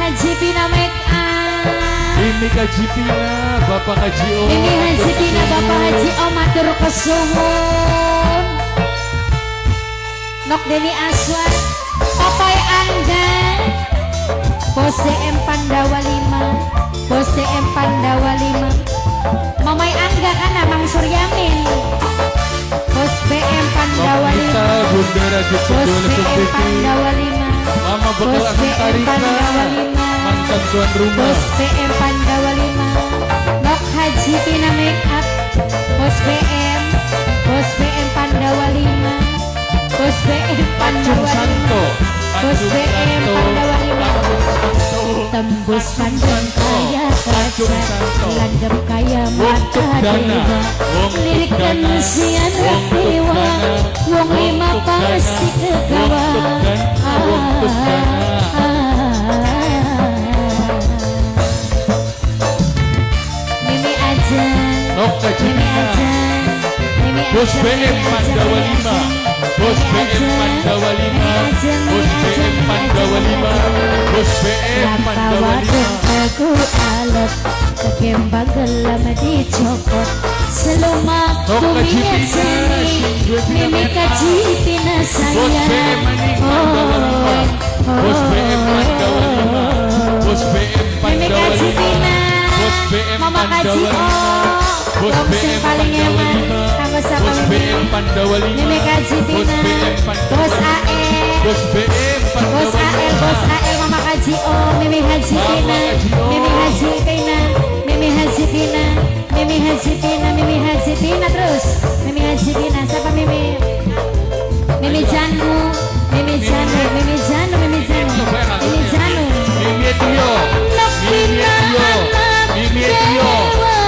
Haji Pina make up. Mimi Haji Pina, Bapak Haji O. Mimi Haji Pina, Bapak Haji O matur kesuwun. Nok Deni Aswan, Papai Angga, Bos DM Pandawa 5, Bos DM Pandawa 5. Mamai Angga kan Mang Suryamin. Bos BM Pandawa 5, Bunda Raja Bos BM Pandawa 5. Mama bekal Bos Agung BM Tarika, Pandawa 5, mantan tuan rumah. Bos BM Pandawa 5, Nok Haji Pina make up, Bos BM Pandawa 5, Bos BM Pandawa 5, Bos BM Pandawa 5. Tembus pandang kaya kaca, landam kaya mata dewa, lirik dan sian dewa, wong lima pasti kegawa. Mimi aja, Mimi aja, Mimi aja. Bos BM Pandawa 5, Bos BM Pandawa 5, Bos BM Pandawa 5, Bos BM Pandawa 5. Aku alat kekembang gelam dicopot seluma kumiat sini Mimi Haji Pina sayang. Bos BM Pandawa 5, Bos BM Mimi Pandawa Haji 5, Pina, Bos BM Mama Haji Pandawa 5, O, Bos Om sing BM paling Pandawa nyaman 5, kanggo sapa Bos Mimi. BM Pandawa 5, Mimi Haji Bos Pina, BM Pandawa Bos 5, AL, Bos BM Pandawa Bos AL, Bos 5. AL, Mama Haji O, Mimi Haji Pina, Mimi Haji Pina, Mimi Haji Pina, Mimi Haji Pina, Mimi Haji Pina terus, Mimi Haji Pina, siapa Mimi? Mimi Janu, Mimi Janu, Mimi Janu, Mimi Janu, Mimi Janu. Mimi Tio, Mimi Tio, Mimi Tio,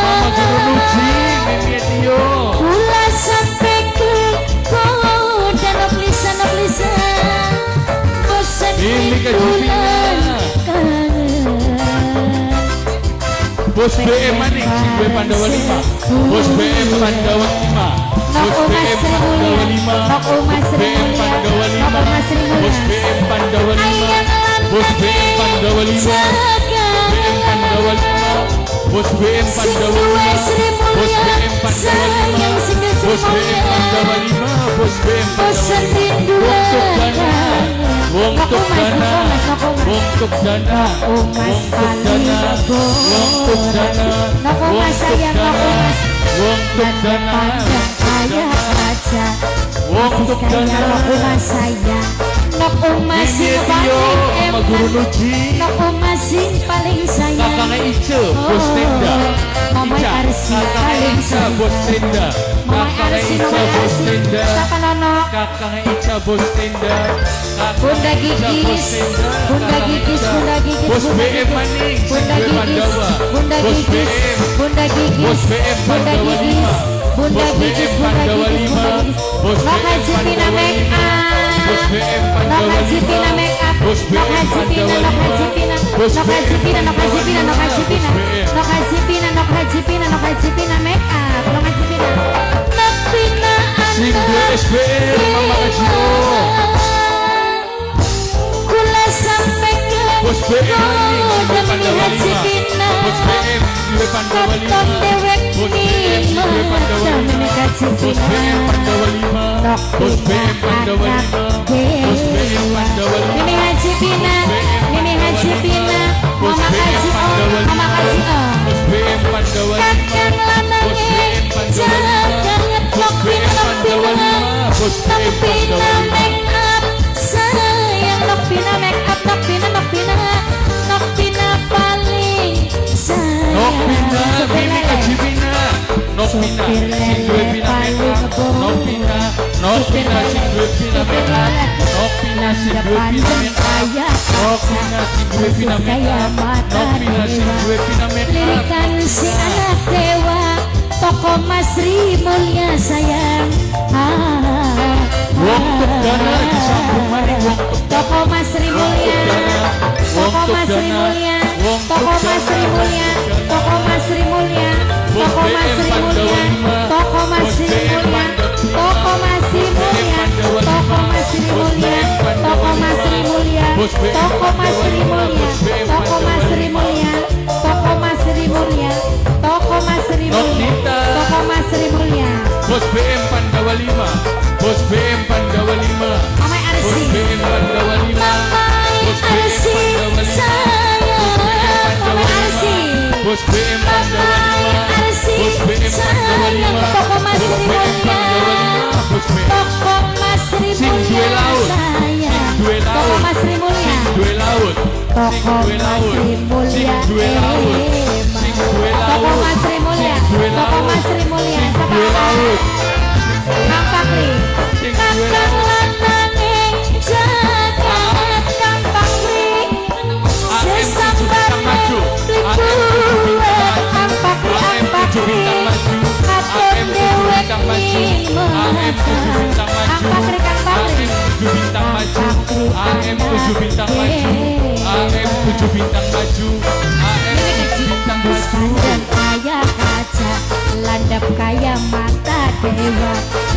Mama Guru Nuji, Mimi Tio. Kula sampai ke kota noplisan bosan Mimi Haji Pina. kangen. Bos BM Manik, Singwe Pandawa 5, Bos BM Pandawa 5, Bos BM Pandawa 5, Bos BM Pandawa 5, Bos BM Pandawa 5, Bos BM Pandawa 5, BM Pandawa 5, Bos BM Pandawa 5, Bos BM Pandawa 5, Bos BM Pandawa 5, Bos BM Pandawa 5. Wong tuk dana, wong tuk dana, wong tuk dana, wong tuk dana, wong tuk dana, wong tuk dana, wong tuk dana, Nok sayang, nok umas sing paling Guru Nuji, nok umas sing paling sayang. kakaknya Ica, Bos Tenda, Mama Ica, Arsi kakaknya paling Ica, Bos Tenda, Mama kakaknya Arsi, Ica, Mama Bos Arsi. Tenda, Siapa nonok? kakaknya Ica, Bos Tenda, Bunda Gigis, Bunda Gigis, Bunda Gigis, Bos Bunda BM Gigis, Maning, Bunda Singwe Gigis, Pandawa, Bunda Bos Gigis, BM, Bunda Gigis, Bos BM Bunda Pandawa Gigis, 5, Bunda Bos Gigis, BM Bunda Pandawa Gigis, 5, Bunda Gigis. Bos Nok BM Haji Pina Pandawa make 5, Bos up, BM Nok Pandawa Haji Pina 5, make up, Bos Nok BM Haji Pina, Pandawa Nok Haji 5, Pina, Bos Nok Haji BM Pina, Nok Haji Pina, Nok Haji Pina, Nok Haji Pina, Nok Haji Pina, Nok Haji Pina make up, Nok Haji Pina, Nok Pina Singwe SBR, Mama Haji O, Kula sampai ke Bos BM Maning, Singwe Kota Mimi Pandawa Haji 5, Pina, Bos BM Singwe Pandawa 5, Katon dewek Bos BM Singwe Pandawa 5, Mimi Haji Bos BM Pina, Pandawa 5, Bos BM Pandawa 5, Bos BM Pandawa 5, Mimi Haji Pina, Mimi Haji Pina, Bos Mama BM Haji O, Pandawa 5, Mama Haji O. Bos BM Pandawa 5, Kakang Bos BM lanangnya Pandawa 5, jangan Bos BM Pandawa 5, Bos BM Pandawa 5. make up sayang Nok Pina make up Nok Pina paling sayang Nopina, Mimi Haji Pina, Nopina, Singwe Pina Makeup, Nopina, Nopina, Singwe Pina Makeup, Nopina, Singwe Pina Makeup, Nopina, Singwe Pina Makeup, Nopina, Singwe Pina Makeup. lirikan si anak dewa toko Mas Sri Mulia sayang. Wong tuk dana disambung maning wong tuk Toko Mas Sri Mulia, Toko Mas Sri Mulia, Toko Mas Sri Mulia, Toko Mas Sri Mulia, Toko Mas Sri Mulia, Toko Mas Sri Mulia, Toko Mas Sri Mulia, Toko Mas Sri Mulia, Toko Mas Sri Mulia, Toko Mas Sri Mulia, Toko Bos BM Pandawa 5, Bos BM Pandawa 5, Toko Mas Bos Sri BM Mulia, Pandawa 5, Bos BM Toko Mas Sri Sing duwe Mulia laut, saya. sing duwe Toko laut, Mas Sri Mulia, duwe laut, sing Toko duwe Mas laut, Sri sing Mulia, duwe laut, sing duwe Toko laut, Mas Sri Mulia, sing duwe Toko laut, Mas Sri Mulia, sing siapa? duwe laut, Kang Pakri, sing Kang duwe Kang laut. Lanang jagat, Kang Pakri, sesambar maju, liburan, Kang Pakri, AM Kang 7 bintang maju, AM 7 bintang maju, AM 7 bintang Kang maju, Pakri, Kang Pakri, AM 7 bintang maju, AM 7 bintang maju, AM 7 bintang maju, AM 7 bintang maju. dan kaya kaca, landap kaya mata dewa,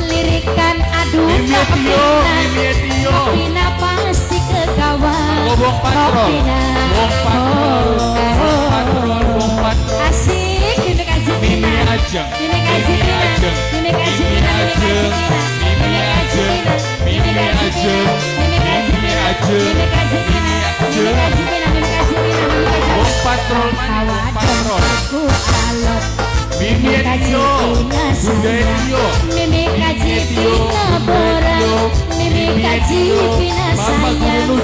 lirikan adu Mimi Tio, Mimi Tio. Pina pasti kegawan. Wong patrol, wong patrol, wong patrol, wong patrol. Asik, Mimi Kajipina. Mimi Ajeng, Mimi Mimi Kajipina. Ajeng, Mimi Mimi Kajipina. Ajeng, Mimi Ajeng, Mimi Ajeng, Mimi Ajeng, Mimi Ajeng. Wong patrol mana? Wong patrol. Aku alot. Mimi Tio, Bunda Tio, Mimi Kajipina borang. Mimi Kajipina Mama sayang. Guru